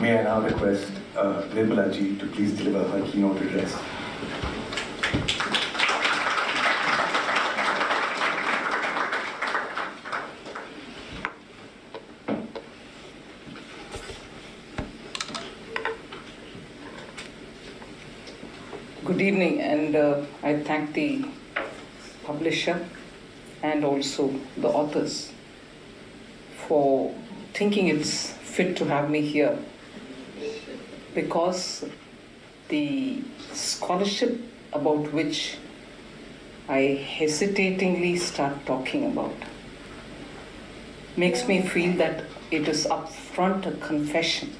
May I now request Nirmala ji to please deliver her keynote address. Good evening, and I thank the publisher and also the authors for thinking it's fit to have me here, because the scholarship about which I hesitatingly start talking about makes me feel that it is upfront a confession.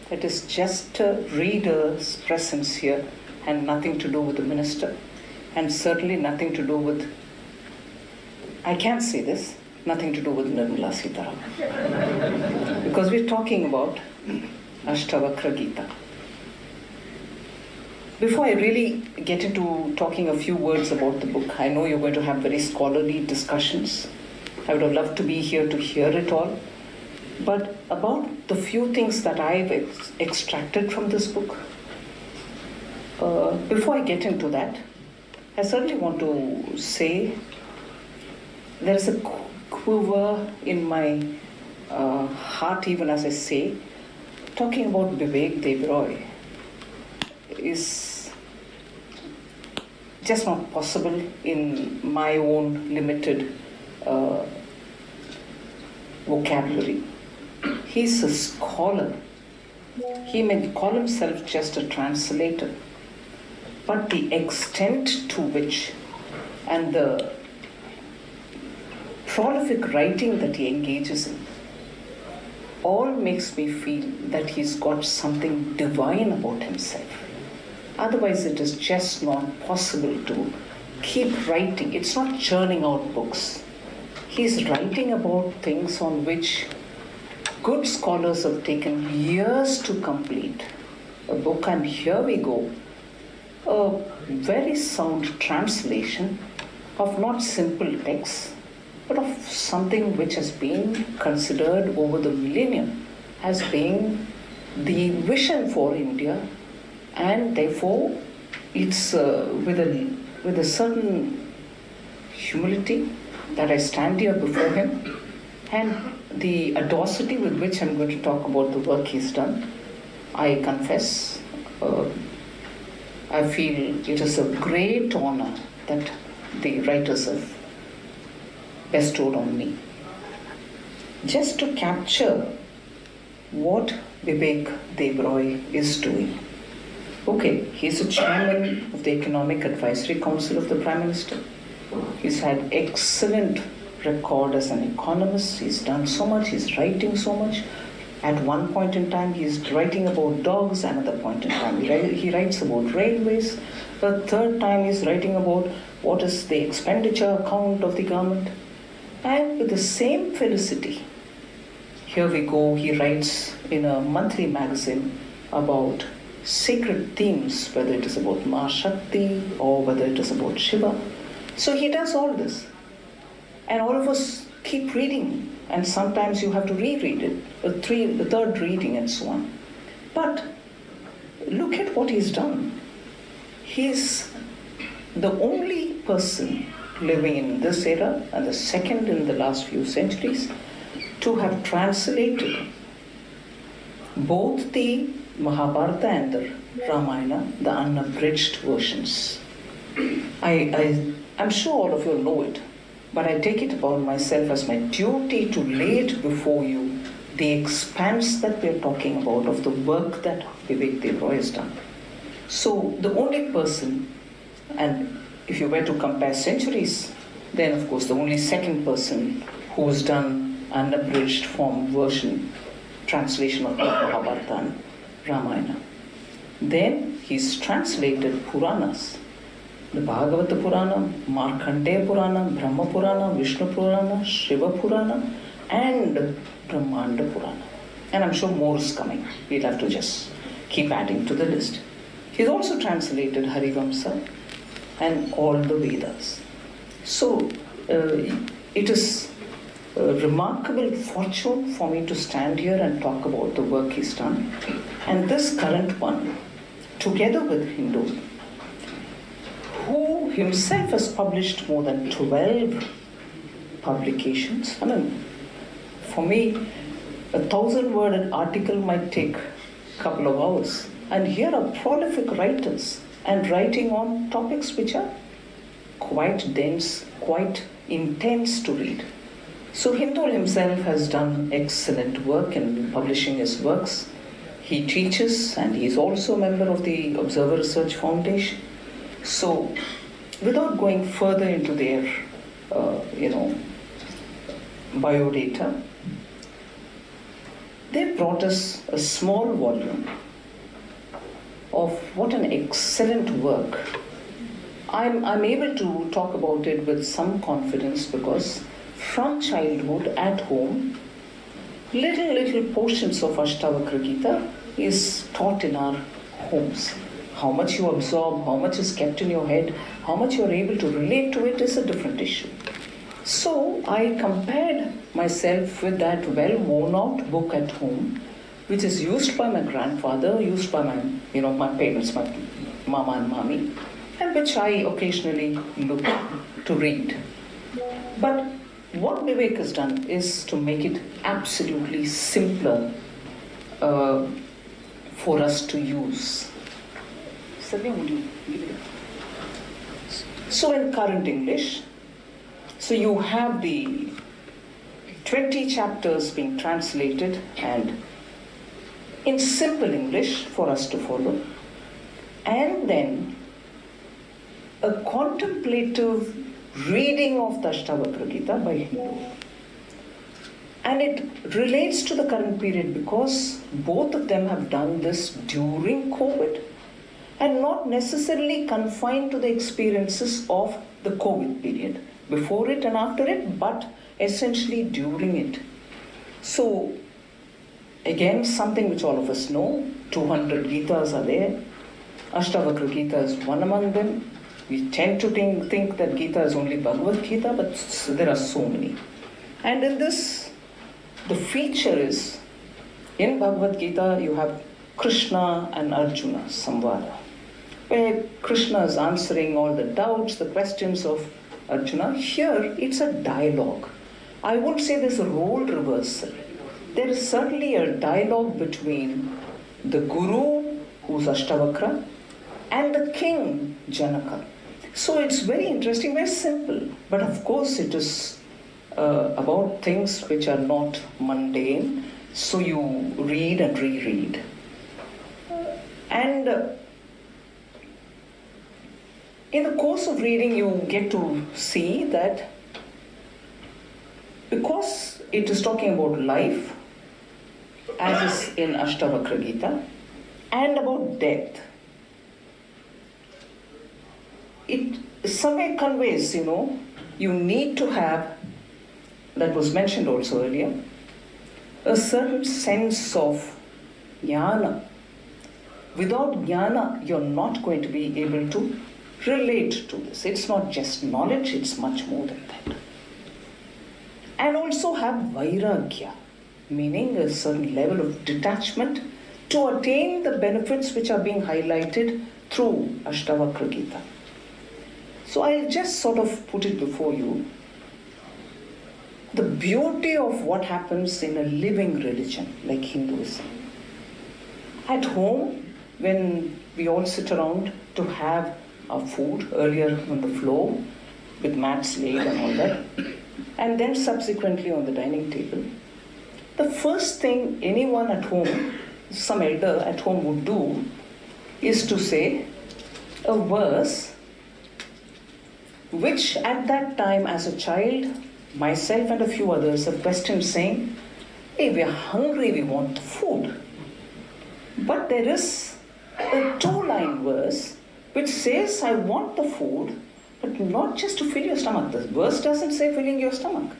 It is just a reader's presence here and nothing to do with the minister, and certainly nothing to do with, I can't say this, nothing to do with Nirmala Sitharaman. Because we're talking about Ashtavakra Gita. Before I really get into talking a few words about the book, I know you're going to have very scholarly discussions. I would have loved to be here to hear it all. But about the few things that I've extracted from this book, before I get into that, I certainly want to say there is a quiver in my heart even as I say. Talking about Bibek Debroy is just not possible in my own limited vocabulary. He's a scholar. He may call himself just a translator, but the extent to which and the prolific writing that he engages in all makes me feel that he's got something divine about himself. Otherwise, it is just not possible to keep writing. It's not churning out books. He's writing about things on which good scholars have taken years to complete a book, and here we go. A very sound translation of not simple texts, but of something which has been considered over the millennium as being the vision for India, and therefore it's with a certain humility that I stand here before him, and the audacity with which I'm going to talk about the work he's done. I confess, I feel it is a great honor that the writers have bestowed on me. Just to capture what Bibek Debroy is doing. Okay, he's a chairman of the Economic Advisory Council of the Prime Minister. He's had excellent record as an economist. He's done so much, he's writing so much. At one point in time, he's writing about dogs. Another point in time, he writes about railways. The third time, he's writing about what is the expenditure account of the government. And with the same felicity, here we go, he writes in a monthly magazine about sacred themes, whether it is about Ma Shakti or whether it is about Shiva. So he does all this. And all of us keep reading, and sometimes you have to reread it, the third reading and so on. But look at what he's done. He's the only person living in this era, and the second in the last few centuries, to have translated both the Mahabharata and the Ramayana, the unabridged versions. I'm sure all of you know it, but I take it upon myself as my duty to lay it before you, the expanse that we're talking about of the work that Bibek Debroy has done. So the only person, and if you were to compare centuries, then of course the only second person who's done unabridged form version translation of the Mahabharata and Ramayana. Then he's translated Puranas, the Bhagavata Purana, Markandeya Purana, Brahma Purana, Vishnu Purana, Shiva Purana, and Brahmanda Purana. And I'm sure more is coming. We'll have to just keep adding to the list. He's also translated Harivamsa and all the Vedas. So it is a remarkable fortune for me to stand here and talk about the work he's done. And this current one, together with Hindol, who himself has published more than 12 publications. I mean, for me, a 1,000-word article might take a couple of hours. And here are prolific writers and writing on topics which are quite dense, quite intense to read. So Hindol himself has done excellent work in publishing his works. He teaches and he is also a member of the Observer Research Foundation. So without going further into their, biodata, they brought us a small volume of what an excellent work. I'm able to talk about it with some confidence because from childhood at home, little portions of Ashtavakra Gita is taught in our homes. How much you absorb, how much is kept in your head, how much you are able to relate to it is a different issue. So I compared myself with that well-worn out book at home, which is used by my grandfather, used by my parents, my mama and mommy, and which I occasionally look to read. But what Bibek has done is to make it absolutely simpler for us to use. Savya, would you give it? So in current English, so you have the 20 chapters being translated and in simple English for us to follow, and then a contemplative reading of the Ashtavakra Gita by Hindol. And it relates to the current period because both of them have done this during COVID and not necessarily confined to the experiences of the COVID period, before it and after it, but essentially during it. So, again, something which all of us know, 200 Gitas are there. Ashtavakra Gita is one among them. We tend to think that Gita is only Bhagavad Gita, but there are so many. And in this, the feature is, in Bhagavad Gita, you have Krishna and Arjuna, Samvada, where Krishna is answering all the doubts, the questions of Arjuna. Here, it's a dialogue. I won't say there's a role reversal. There is certainly a dialogue between the Guru, who's Ashtavakra, and the king, Janaka. So it's very interesting, very simple. But of course it is about things which are not mundane. So you read and reread. And in the course of reading, you get to see that because it is talking about life, as is in Ashtavakra Gita, and about death, it somewhere conveys, you need to have, that was mentioned also earlier, a certain sense of jnana. Without jnana, you're not going to be able to relate to this. It's not just knowledge, it's much more than that. And also have vairagya, meaning a certain level of detachment to attain the benefits which are being highlighted through Ashtavakra Gita. So I'll just sort of put it before you. The beauty of what happens in a living religion like Hinduism. At home, when we all sit around to have our food earlier on the floor with mats laid and all that, and then subsequently on the dining table, the first thing anyone at home, some elder at home would do is to say a verse which at that time as a child, myself and a few others have questioned saying, hey, we are hungry, we want the food. But there is a two-line verse which says, I want the food, but not just to fill your stomach. The verse doesn't say filling your stomach.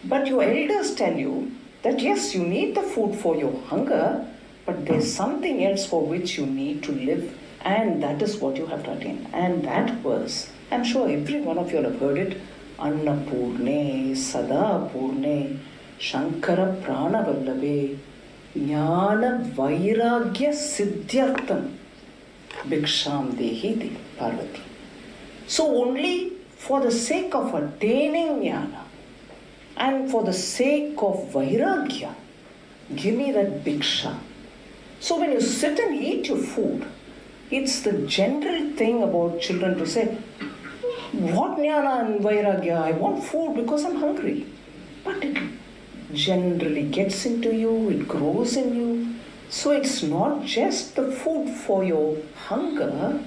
But your elders tell you that yes, you need the food for your hunger, but there's something else for which you need to live, and that is what you have to attain. And that verse, I'm sure every one of you have heard it Annapurne, Sadapurne, Shankara Pranavallabe, Jnana Vairagya Siddhyartham, Bhiksham Dehiti Parvati. So only for the sake of attaining jnana and for the sake of vairagya, give me that bhiksha. So when you sit and eat your food, it's the general thing about children to say, what jnana and vairagya? I want food because I'm hungry. But it generally gets into you, it grows in you. So it's not just the food for your hunger,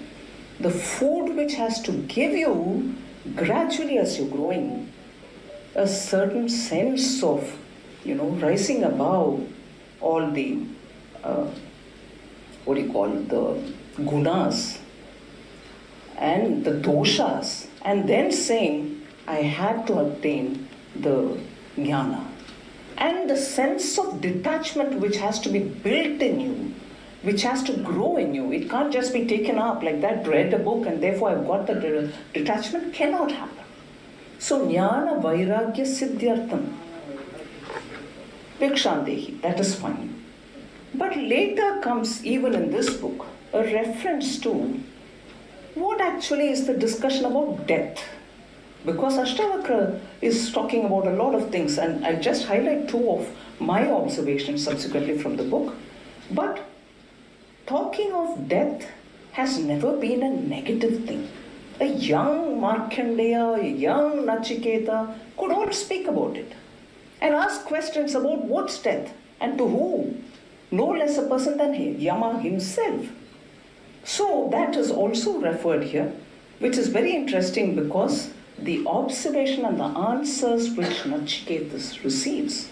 the food which has to give you, gradually as you're growing, a certain sense of, rising above all the, the gunas and the doshas, and then saying, I had to attain the jnana. And the sense of detachment which has to be built in you, which has to grow in you. It can't just be taken up like that, read a book and therefore I've got the detachment, cannot happen. So jnana vairagya siddhyartham, bhikshandehi, that is fine. But later comes, even in this book, a reference to what actually is the discussion about death. Because Ashtavakra is talking about a lot of things, and I'll just highlight two of my observations subsequently from the book. But talking of death has never been a negative thing. A young Markandeya, a young Nachiketa could all speak about it and ask questions about what's death and to who. No less a person than Yama himself. So that is also referred here, which is very interesting because the observation and the answers which Nachiketas receives.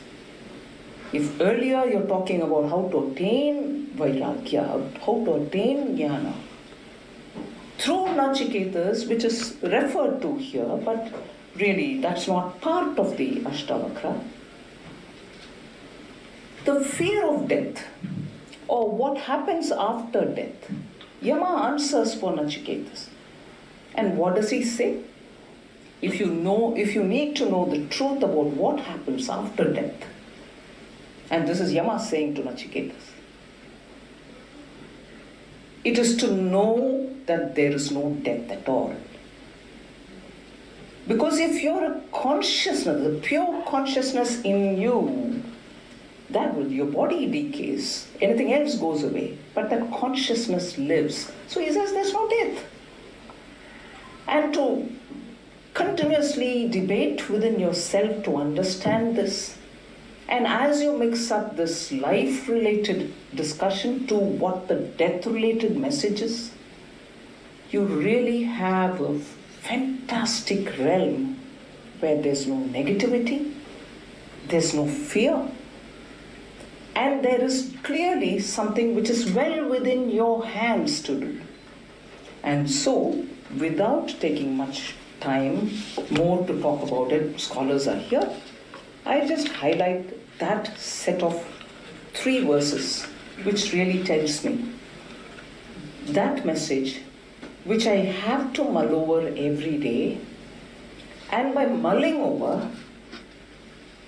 If earlier you're talking about how to attain vairagya, how to attain jnana, through Nachiketas, which is referred to here, but really that's not part of the Ashtavakra, the fear of death or what happens after death, Yama answers for Nachiketas. And what does he say? If you need to know the truth about what happens after death, and this is Yama saying to Nachiketas, it is to know that there is no death at all. Because if you're a consciousness, the pure consciousness in you, that will, your body decays, anything else goes away, but that consciousness lives. So he says there's no death. And to continuously debate within yourself to understand this, and as you mix up this life-related discussion to what the death-related message is, you really have a fantastic realm where there's no negativity, there's no fear, and there is clearly something which is well within your hands to do. And so, without taking much time more to talk about it, scholars are here, I just highlight that set of 3 verses which really tells me that message which I have to mull over every day, and by mulling over,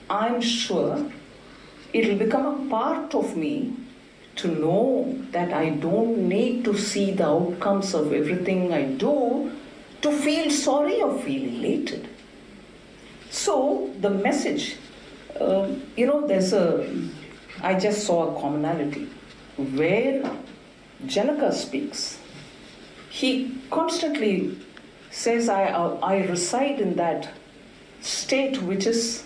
I'm sure it'll become a part of me to know that I don't need to see the outcomes of everything I do to feel sorry or feel elated. So the message, I just saw a commonality where Janaka speaks. He constantly says, I reside in that state which is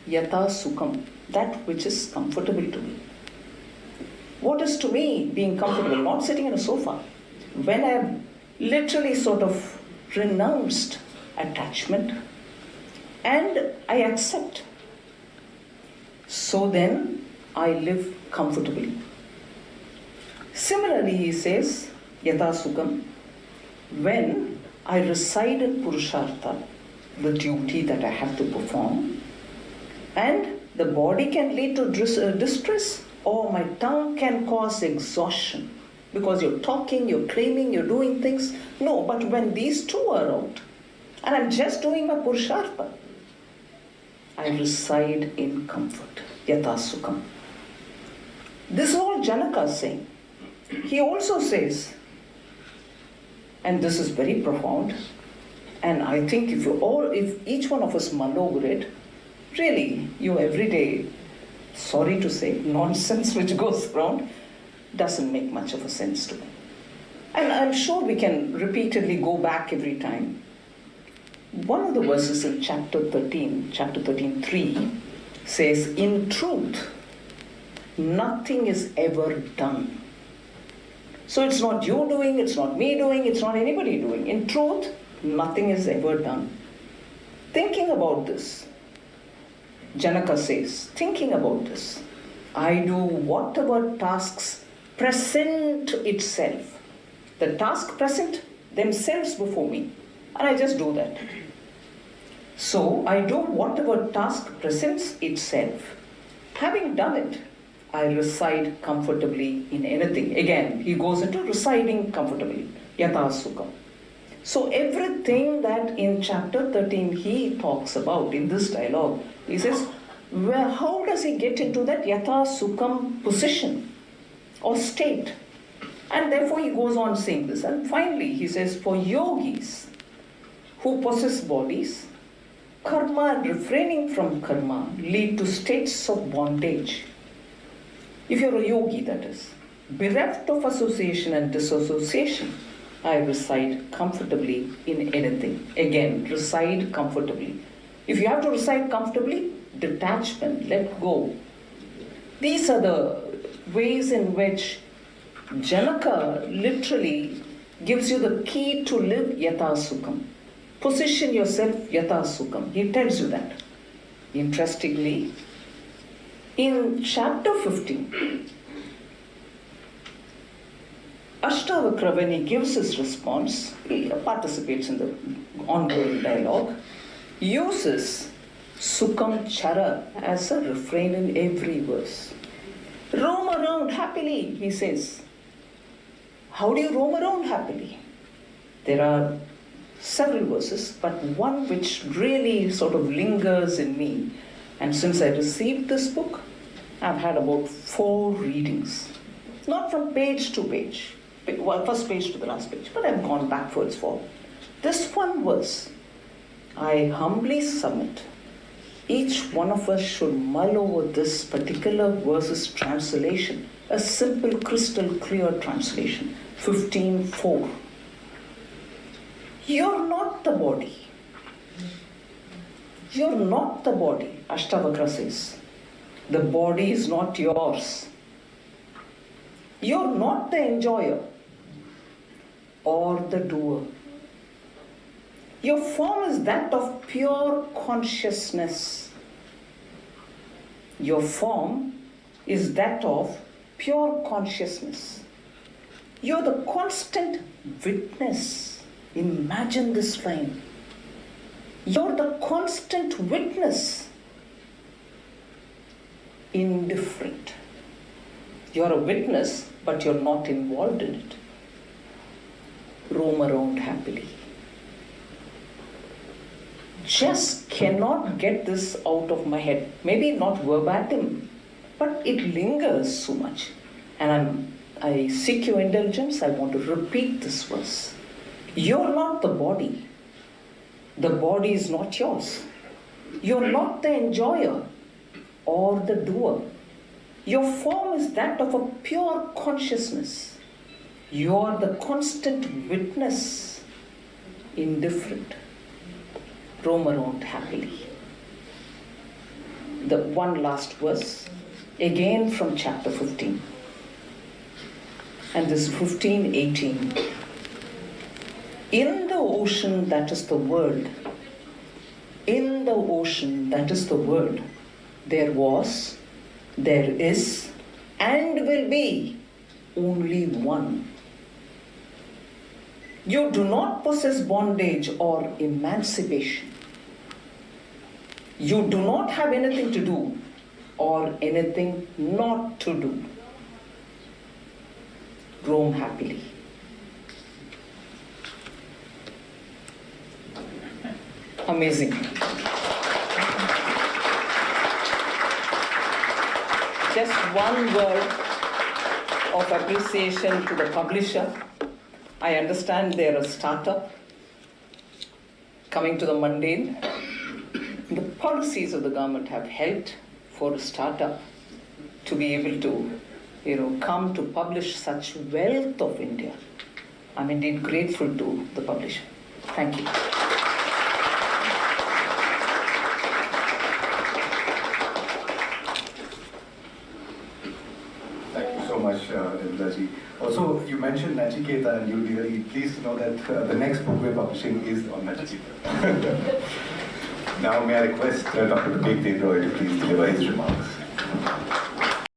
yata sukham, that which is comfortable to me. What is to me being comfortable? Not sitting in a sofa. When I have literally sort of renounced attachment and I accept, so then I live comfortably. Similarly, he says, yata sukham, when I reside in purushartha, the duty that I have to perform, and the body can lead to distress, or my tongue can cause exhaustion because you're talking, you're claiming, you're doing things. No, but when these two are out, and I'm just doing my Purushartha, I reside in comfort. Yata Sukham. This is all Janaka is saying. He also says, and this is very profound, and I think if each one of us mull over it, really, you everyday, sorry to say, nonsense which goes around doesn't make much of a sense to me. And I'm sure we can repeatedly go back every time. One of the verses in chapter 13:3 says, in truth, nothing is ever done. So it's not you doing, it's not me doing, it's not anybody doing. In truth, nothing is ever done. Thinking about this, Janaka says, thinking about this, I do whatever tasks present itself. The task present themselves before me, and I just do that. So I do whatever task presents itself. Having done it, I reside comfortably in anything. Again, he goes into residing comfortably. Yata Sukham. So everything that in chapter 13 he talks about in this dialogue, he says, well, how does he get into that Yata Sukham position or state? And therefore he goes on saying this. And finally he says, for yogis who possess bodies, karma and refraining from karma lead to states of bondage. If you're a yogi, that is, bereft of association and disassociation, I reside comfortably in anything. Again, reside comfortably. If you have to reside comfortably, detachment, let go. These are the ways in which Janaka literally gives you the key to live Yata Sukham. Position yourself Yata Sukham. He tells you that. Interestingly, in chapter 15, Ashtavakra, when he gives his response, he participates in the ongoing dialogue, uses Sukham Chara as a refrain in every verse. Roam around happily, he says. How do you roam around happily? There are several verses, but one which really sort of lingers in me. And since I received this book, I've had about 4 readings. Not from page to page, well, first page to the last page, but I've gone backwards for this one verse. I humbly submit, each one of us should mull over this particular verse's translation, a simple, crystal clear translation, 15:4. You're not the body. You're not the body, Ashtavakra says. The body is not yours. You're not the enjoyer or the doer. Your form is that of pure consciousness. Your form is that of pure consciousness. You're the constant witness. Imagine this line. You're the constant witness. Indifferent. You're a witness, but you're not involved in it. Roam around happily. Just cannot get this out of my head. Maybe not verbatim, but it lingers so much. And I seek your indulgence. I want to repeat this verse. You're not the body. The body is not yours. You're not the enjoyer or the doer. Your form is that of a pure consciousness. You are the constant witness, indifferent. Roam around happily. The one last verse, again from chapter 15. And this 15:18. In the ocean that is the world, in the ocean that is the world, there was, there is, and will be only one. You do not possess bondage or emancipation. You do not have anything to do or anything not to do. Roam happily. Amazing. Just one word of appreciation to the publisher. I understand they're a startup coming to the mundane. The policies of the government have helped for a startup to be able to, come to publish such wealth of India. I'm indeed grateful to the publisher. Thank you. Thank you so much, Nirmala. Also, you mentioned Nachiketa, and you'll be very pleased to know that the next book we're publishing is on Nachiketa. Now, may I request Dr. Bibek Debroy to please deliver his remarks.